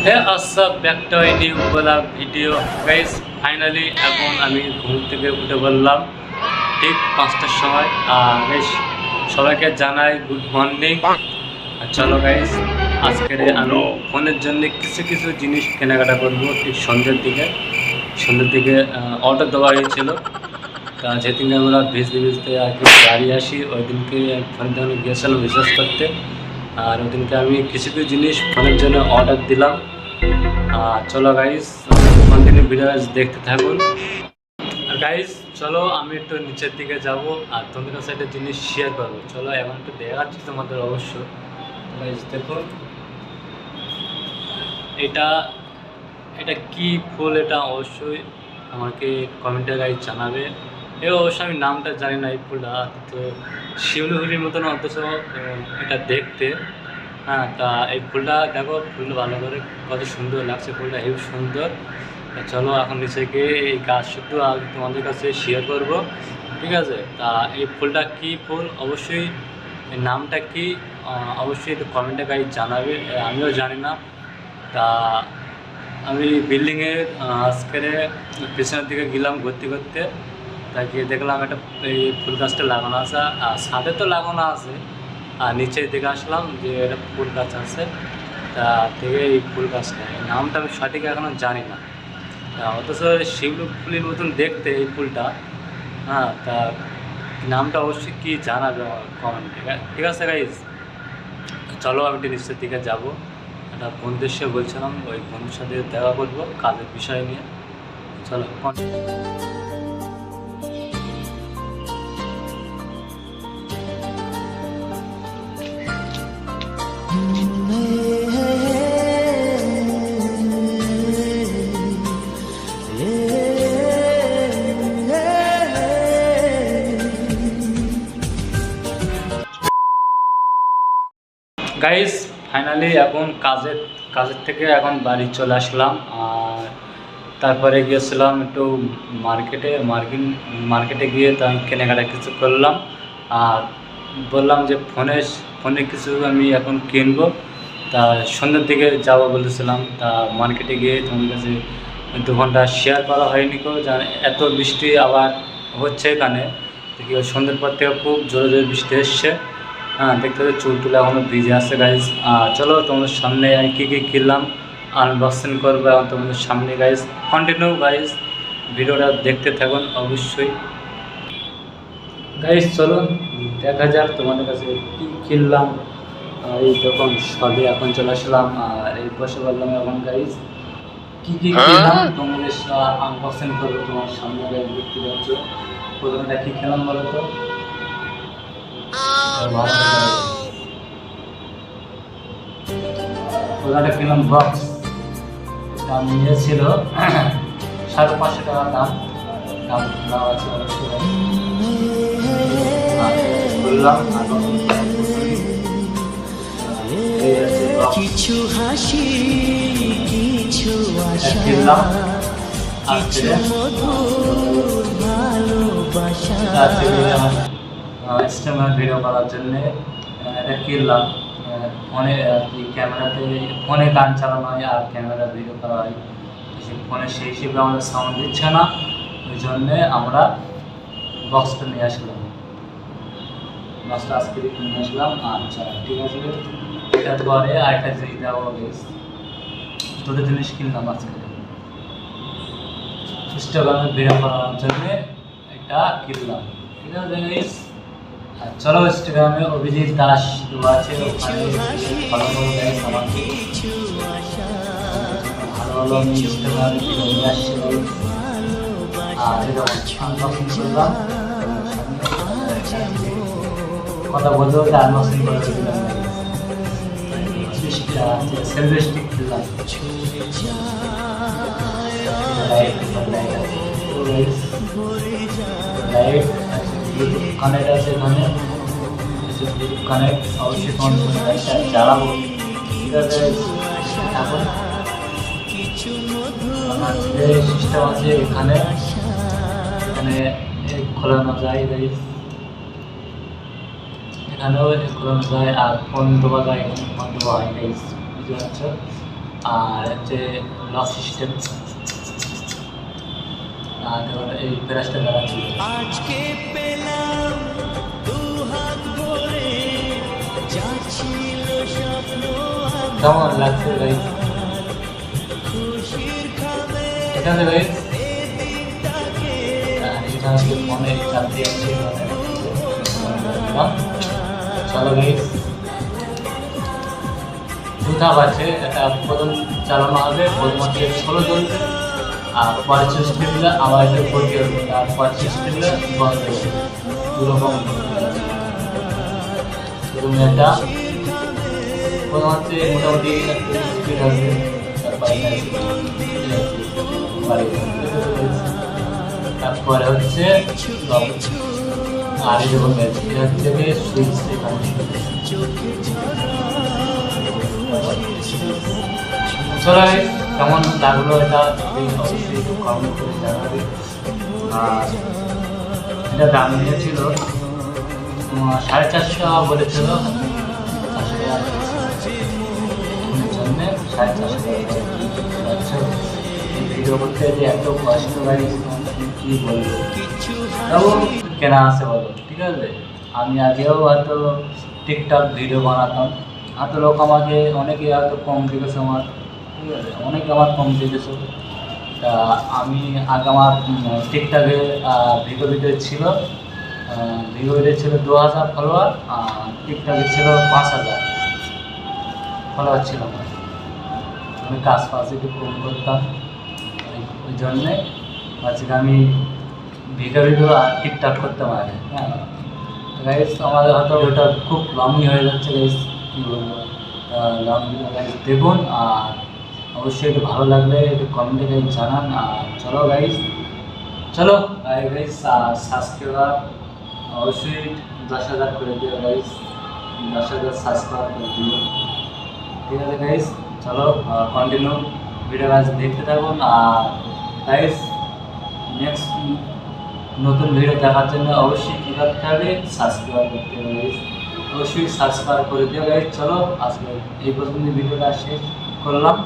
হ্যাঁ আচ্ছা একটা নিউ বলা ভিডিও গাইস। ফাইনালি এখন আমি ঘুম থেকে উঠে বললাম ঠিক 5টার সময়। গাইস সবাইকে জানাই গুড মর্নিং। চলো গাইস আজকের আমি ফোনের জন্য কিছু কিছু জিনিস কেনাকাটা করবো ঠিক সন্ধ্যের দিকে অর্ডার দেওয়া হয়েছিল। তা যেদিনকে আমরা ভিজতে ভিজতে আর কি গাড়ি আসি ওই দিনকে ফোনের দোকানে গিয়েছিলাম রিচার্জ করতে। আর ওই দিনকে আমি কিছু কিছু জিনিস ফোনের জন্য অর্ডার দিলাম। চলো গাইস কন্টিনিউ ভিডিও দেখতে থাকুন। আর গাইস চলো আমি একটু নিচের দিকে যাব আর তোমাদের কাছে একটা জিনিস শেয়ার করবো। চলো এখন একটু দেখাচ্ছি তোমাদের অবশ্য। গাইস দেখুন এটা এটা কি ফুল, এটা অবশ্যই আমাকে কমেন্টে গাইস জানাবে। অবশ্য আমি নামটা জানি না এই ফুলটা, তো শিউলিহুলির মতন অথচ এটা দেখতে। হ্যাঁ তা এই ফুলটা দেখো, ফুলটা ভালো করে কত সুন্দর লাগছে, ফুলটা হেবি সুন্দর। চলো এখন নিচে গিয়ে এই গাছ শুধু তোমাদের কাছে শেয়ার করব, ঠিক আছে? তা এই ফুলটা কি ফুল, অবশ্যই এর নামটা কি অবশ্যই একটু কমেন্টে গাইজ জানাবে, আমিও জানি না। তা আমি বিল্ডিংয়ের আজকের পিছনের দিকে গেলাম ঘুরতে ঘুরতে, তা গিয়ে দেখলাম একটা এই ফুল গাছটা লাগানো আছে, আর ছাদে তো লাগানো আছে, আর নিচের দিকে আসলাম যে একটা ফুল গাছ আছে। তা থেকে এই ফুল গাছটা এই নামটা আমি সঠিক এখনও জানি না। তা অথচ শিউলি ফুলের মতন দেখতে এই ফুলটা। হ্যাঁ তা নামটা অবশ্যই কি জানাবে কমেন্টে, ঠিক আছে গাইজ? চলো আমি একটু নিচের দিকে যাবো। একটা বন্ধুর সাথে বলছিলাম, ওই বন্ধুর সাথে দেখা করবো কাজের বিষয় নিয়ে। চলো গাইস ফাইনালি এখন কাজের থেকে এখন বাড়ি চলে আসলাম। আর তারপরে গিয়েছিলাম একটু মার্কেটে গিয়ে তো আমি কেনাকাটা কিছু করলাম। আর বললাম যে ফোনে কিছু আমি এখন কিনবো। তা সন্ধ্যের দিকে যাবো বলেছিলাম। তা মার্কেটে গিয়ে তোমাদের কাছে 2 ঘন্টা শেয়ার করা হয়নি কেউ, জানে এত বৃষ্টি আবার হচ্ছে এখানে। দেখি সন্ধ্যের পর থেকে খুব জোরে জোরে বৃষ্টি এসছে। হ্যাঁ দেখতে হচ্ছে চুল টুলে এখনও ভিজে আসছে গাইজ। চলো তোমাদের সামনে আমি কী কী কিনলাম আনবক্সিং করবো এখন তোমাদের সামনে গাইজ। কন্টিনিউ গাইজ ভিডিওটা দেখতে থাকুন অবশ্যই। গাইজ চলুন দেখা যাক তোমাদের কাছে কী কিনলাম। এই তখন সবে এখন চলে আসলাম আর এই বসে বললাম এখন গাইজ কী কী কিনলাম তোমাদের আনবক্সিং করবো তোমার সামনে গাইজ। দেখতে পাচ্ছ প্রথমটা কী খেলাম বলো তো? ওটা কিনলাম বক্স, দাম নিয়েছিল 550 টাকা দাম আছে। বললাম কিছু হাসি কিছু আশা কিছু মধুর ভালোবাসা ইনস্টাগ্রাম ভিডিও করার জন্যে এটা কিনলাম। ফোনে আর কি ক্যামেরাতে ফোনে গান চালানো হয় আর ক্যামেরা ভিডিও করা হয়, ফোনে সেই হিসেবে আমাদের সাউন্ড দিচ্ছে না, ওই জন্যে আমরা বক্সটা নিয়ে আসলাম। বক্সটা আজকে নিয়ে আসলাম। আচ্ছা ঠিক আছে, এরপরে আরেকটা জিনিস দেওয়া গেছে, দুটো জিনিস কিনলাম আজকে ইনস্টাগ্রামে ভিডিও করার জন্যে এটা কিনলাম, ঠিক আছে গাইস? চলো ইনস্টাগ্রামে অভিজিৎ দাস দেওয়া আছে, ওখানে ভালো ভালো গাইস আমাকে ভালো ভালো আমি ইনস্টাগ্রামে ভিডিও আসছে। আর এটা আনবক্সিং করলাম, কথা বলতে বলতে আনবক্সিং করে দিলাম। সেলফি স্টিক কিনলাম, লাইট ব্লুটুথ কানেক্ট আছে এখানে, ব্লুটুথ কানেক্ট অবশ্যই তোমার লাইটটা জ্বালাবো, ঠিক আছে? এখন সিস্টেম আছে এখানে, এখানে খোলানো যায় গাইস, এখানেও খোলানো যায় আর ফোন দেওয়া যায়, এখানে ফোন দেওয়া হয় গাইস, বুঝতে পারছো? আর হচ্ছে লক সিস্টেম, আর দেখুন এই প্রাইসটা দেখাচ্ছি। আজকে পেলাম দু হাত ভরে যা ছিল স্বপ্ন কেমন লাগছে ভাই? খুশির খাবে এটা হচ্ছে ভাই, এই দিনটাকে এটা হচ্ছে মনে চাপ দিয়ে আছে। চলো ভাই, দুটা আছে, এটা প্রথম চালানো হবে, প্রথম হচ্ছে 16 চলবে, আর 45 মিনিটে আবার একটা ভর্তি হবে, আর 45 মিনিটে বন্ধ হবে, দুরকম। তুমি এটা প্রথম হচ্ছে মোটামুটি একটু স্পিড আসবে, তারপরে হচ্ছে আর এই যখন এটা হচ্ছে সুইচ চলো কেমন লাগলো এটা অবশ্যই কমেন্ট করে জানাবে। আর এটা দাম নিয়েছিল 450 বলেছিল, 450 ভিডিও করতে যে এত কষ্ট হয় কি বলবো, তাও কেনা আছে বলো, ঠিক আছে। আমি আগেও হয়তো টিকটক ভিডিও বানাতাম, হয়তো লোক আমাকে অনেকে হয়তো কম দেখেছে আমার, ঠিক আছে, অনেকে আমার কম দেখেছে। তা আমি আগে আমার টিকটকে ভিডিও ছিল, ভিডিও ছিল 2000 ফলোয়ার, আর টিকটকে ছিল 5000 ফলোয়ার ছিল আমার। আমি কাজ ফাজ একটু কম করতাম, ওই জন্যে আজকে আমি ভিডিও আর টিকটক করতাম আগে। হ্যাঁ গাইস, আমাদের হয়তো ওটা খুব লংই হয়ে যাচ্ছে গাইস, কী বলবো, লং ভিডিও গাইস দেখুন, আর অবশ্যই একটু ভালো লাগলে একটু কমেন্টে গাইস জানান। আর চলো গাইস, চলো গাইস, সাবস্ক্রাইবার অবশ্যই 10,000 করে দিও গাইস, 10,000 সাবস্ক্রাইব করে দিও, ঠিক আছে গাইস। চলো কন্টিনিউ ভিডিও গাইস দেখতে থাকুন। আর গাইস নেক্সট নতুন ভিডিও দেখার জন্য অবশ্যই কী করতে হবে, সাবস্ক্রাইব করতে হবে গাইস, অবশ্যই সাবস্ক্রাইব করে দিও গাইস। চলো আজকে এই পর্যন্ত ভিডিওটা শেষ করলাম।